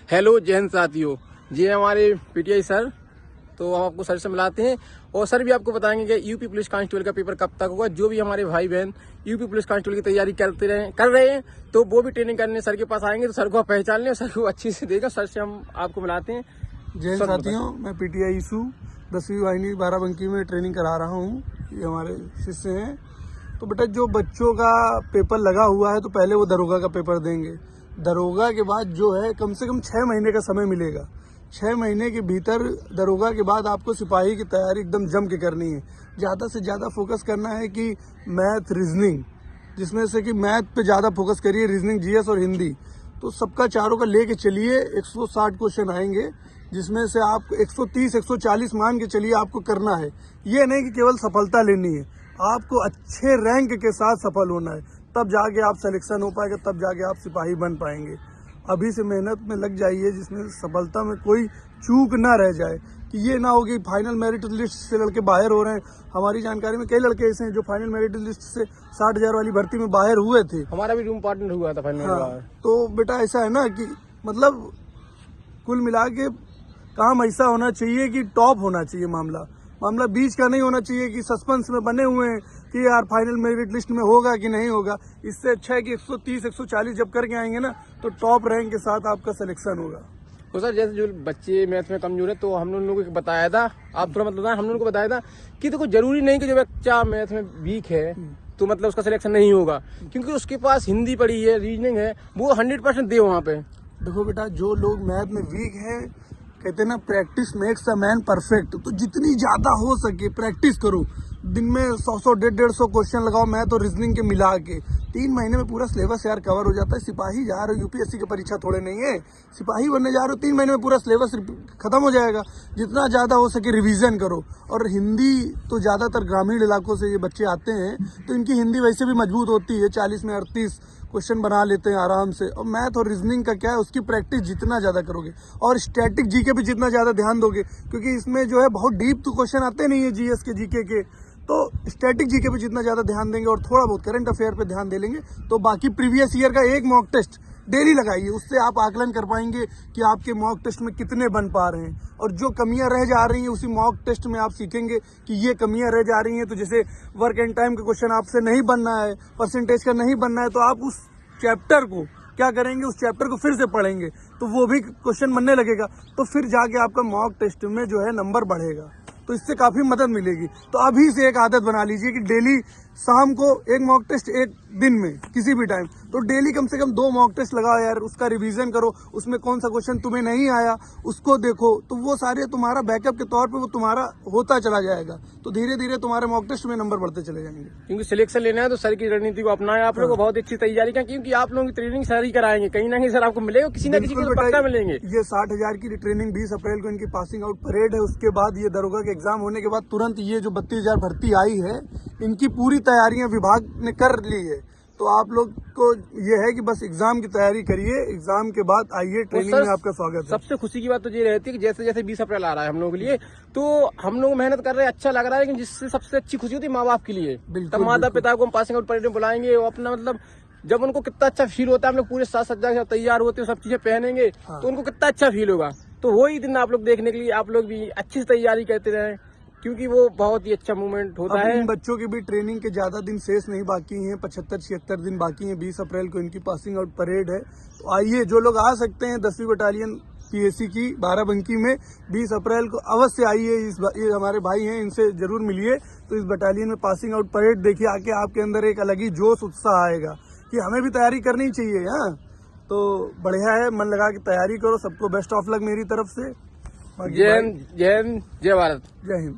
Hello जय हिंद साथियों, ये हमारे पीटीआई सर। तो हम आपको सर से मिलाते हैं और सर भी आपको बताएंगे कि यूपी पुलिस कांस्टेबल का पेपर कब तक होगा। जो भी हमारे भाई बहन यूपी पुलिस कांस्टेबल की तैयारी कर रहे हैं तो वो भी ट्रेनिंग करने सर के पास आएंगे, तो सर को आप पहचान लें, सर को अच्छी से देगा। सर से हम आपको मिलाते हैं। जय हिंद साथियों, मैं पीटीआई ईसू 10वीं वाहिनी बाराबंकी में ट्रेनिंग करा रहा हूँ। ये हमारे शिष्य हैं। तो बेटा, जो बच्चों का पेपर लगा हुआ है तो पहले वो दरोगा का पेपर देंगे। दरोगा के बाद जो है कम से कम 6 महीने का समय मिलेगा। 6 महीने के भीतर दरोगा के बाद आपको सिपाही की तैयारी एकदम जम के करनी है। ज़्यादा से ज़्यादा फोकस करना है कि मैथ, रीजनिंग, जिसमें से कि मैथ पे ज़्यादा फोकस करिए, रीजनिंग, जीएस और हिंदी। तो सबका चारों का लेके चलिए। 160 क्वेश्चन आएंगे, जिसमें से आप 130 140 मान के चलिए आपको करना है। ये नहीं कि केवल सफलता लेनी है, आपको अच्छे रैंक के साथ सफल होना है। तब जाके आप सिलेक्शन हो पाएगा, तब जाके आप सिपाही बन पाएंगे। अभी से मेहनत में लग जाइए, जिसमें सफलता में कोई चूक ना रह जाए, कि ये ना हो कि फाइनल मेरिट लिस्ट से लड़के बाहर हो रहे हैं। हमारी जानकारी में कई लड़के ऐसे हैं जो फाइनल मेरिट लिस्ट से 60,000 वाली भर्ती में बाहर हुए थे। हमारा भी रूम पार्टनर हुआ था फाइनल। हाँ, तो बेटा ऐसा है ना कि मतलब कुल मिला के काम ऐसा होना चाहिए कि टॉप होना चाहिए। मामला बीच का नहीं होना चाहिए कि सस्पेंस में बने हुए हैं कि यार फाइनल मेरिट लिस्ट में होगा कि नहीं होगा। इससे अच्छा है कि 130 140 जब करके आएंगे ना, तो टॉप रैंक के साथ आपका सिलेक्शन होगा। तो सर, जैसे जो बच्चे मैथ में कमजोर है, तो हम लोगों को बताया था, आप थोड़ा मतलब हम लोगों को बताया था कि देखो जरूरी नहीं कि जो बच्चा मैथ में वीक है तो मतलब उसका सिलेक्शन नहीं होगा, क्योंकि उसके पास हिंदी पढ़ी है, रीजनिंग है, वो 100% दे वहाँ पे। देखो बेटा, जो लोग मैथ में वीक है, कहते हैं ना practice makes a man perfect. तो जितनी ज्यादा हो सके प्रैक्टिस करो। दिन में 100 150 क्वेश्चन लगाओ मैथ और रीजनिंग के मिला के। 3 महीने में पूरा सिलेबस यार कवर हो जाता है। सिपाही जा रहे हो, यूपीएससी की परीक्षा थोड़े नहीं है, सिपाही बनने जा रहे हो, 3 महीने में पूरा सिलेबस खत्म हो जाएगा। जितना ज्यादा हो सके रिवीजन करो। और हिंदी तो ज्यादातर ग्रामीण इलाकों से ये बच्चे आते हैं, तो इनकी हिंदी वैसे भी मजबूत होती है। 40 में 38 क्वेश्चन बना लेते हैं आराम से। और मैथ और रीजनिंग का क्या है, उसकी प्रैक्टिस जितना ज्यादा करोगे और स्टैटिक जीके पे जितना ज्यादा ध्यान दोगे, क्योंकि इसमें जो है बहुत डीप तो क्वेश्चन आते नहीं है जीएस के, जीके के। तो स्टैटिक जीके पे जितना ज्यादा ध्यान देंगे और थोड़ा बहुत करंट अफेयर पे ध्यान दे लेंगे, तो बाकी प्रीवियस ईयर का एक मॉक टेस्ट डेली लगाइए। उससे आप आकलन कर पाएंगे कि आपके मॉक टेस्ट में कितने बन पा रहे हैं। और जो कमियां रह जा रही हैं उसी मॉक टेस्ट में आप सीखेंगे कि ये कमियां रह जा रही हैं। तो जैसे वर्क एंड टाइम का क्वेश्चन आपसे नहीं बनना है, परसेंटेज का नहीं बनना है, तो आप उस चैप्टर को क्या करेंगे, उस चैप्टर को फिर से पढ़ेंगे, तो वो भी क्वेश्चन बनने लगेगा। तो फिर जाके आपका मॉक टेस्ट में जो है नंबर बढ़ेगा। तो इससे काफी मदद मिलेगी। तो अभी से एक आदत बना लीजिए कि डेली शाम को एक मॉक टेस्ट, एक दिन में किसी भी टाइम, तो डेली कम से कम 2 मॉक टेस्ट लगाओ यार। उसका रिवीजन करो, उसमें कौन सा क्वेश्चन तुम्हें नहीं आया उसको देखो, तो वो सारे तुम्हारा बैकअप के तौर पे वो तुम्हारा होता चला जाएगा। तो धीरे धीरे तुम्हारे मॉक टेस्ट में नंबर बढ़ते चले जाएंगे। क्योंकि सिलेक्शन लेना है तो सर की रणनीति को अपनाएं। आप लोगों को बहुत अच्छी तैयारी का, क्योंकि आप लोगों की ट्रेनिंग सर ही कराएंगे। कहीं ना कहीं सर आपको मिलेगा, किसी न किसी को पक्का मिलेंगे। ये 60,000 की ट्रेनिंग 20 अप्रैल को इनकी पासिंग आउट परेड है। उसके बाद ये दरोगा के एग्जाम होने के बाद तुरंत ये जो 32,000 भर्ती आई है, इनकी पूरी तैयारियां विभाग ने कर ली है। तो आप लोग को ये है कि बस एग्जाम की तैयारी करिए, एग्जाम के बाद आइए, ट्रेनिंग में आपका स्वागत है। सबसे खुशी की बात तो ये रहती है कि जैसे जैसे 20 अप्रैल आ रहा है हम लोगों के लिए, तो हम लोग मेहनत कर रहे हैं, अच्छा लग रहा है। लेकिन जिससे सबसे अच्छी खुशी होती है माँ बाप के लिए। तब माता पिता को हम पासिंग आउट परेड में बुलाएंगे, वो अपना मतलब जब उनको कितना अच्छा फील होता है, हम लोग पूरे साज सज्जा के तैयार होते हैं, सब चीजें पहनेंगे, तो उनको कितना अच्छा फील होगा। तो वही दिन आप लोग देखने के लिए आप लोग भी अच्छी से तैयारी करते रहे, क्योंकि वो बहुत ही अच्छा मूवमेंट होता है। इन बच्चों की भी ट्रेनिंग के ज्यादा दिन शेष नहीं बाकी हैं, 75-76 दिन बाकी हैं। 20 अप्रैल को इनकी पासिंग आउट परेड है। तो आइए, जो लोग आ सकते हैं 10वीं बटालियन पीएसी की बाराबंकी में 20 अप्रैल को अवश्य आइए। ये हमारे भाई हैं, इनसे जरूर मिलिए। तो इस बटालियन में पासिंग आउट परेड देखिए, आके आपके अंदर एक अलग ही जोश उत्साह आएगा कि हमें भी तैयारी करनी चाहिए। हाँ, तो बढ़िया है, मन लगा के तैयारी करो। सबको बेस्ट ऑफ लक मेरी तरफ से। जय हिंद, जय हिंद, जय भारत, जय हिंद।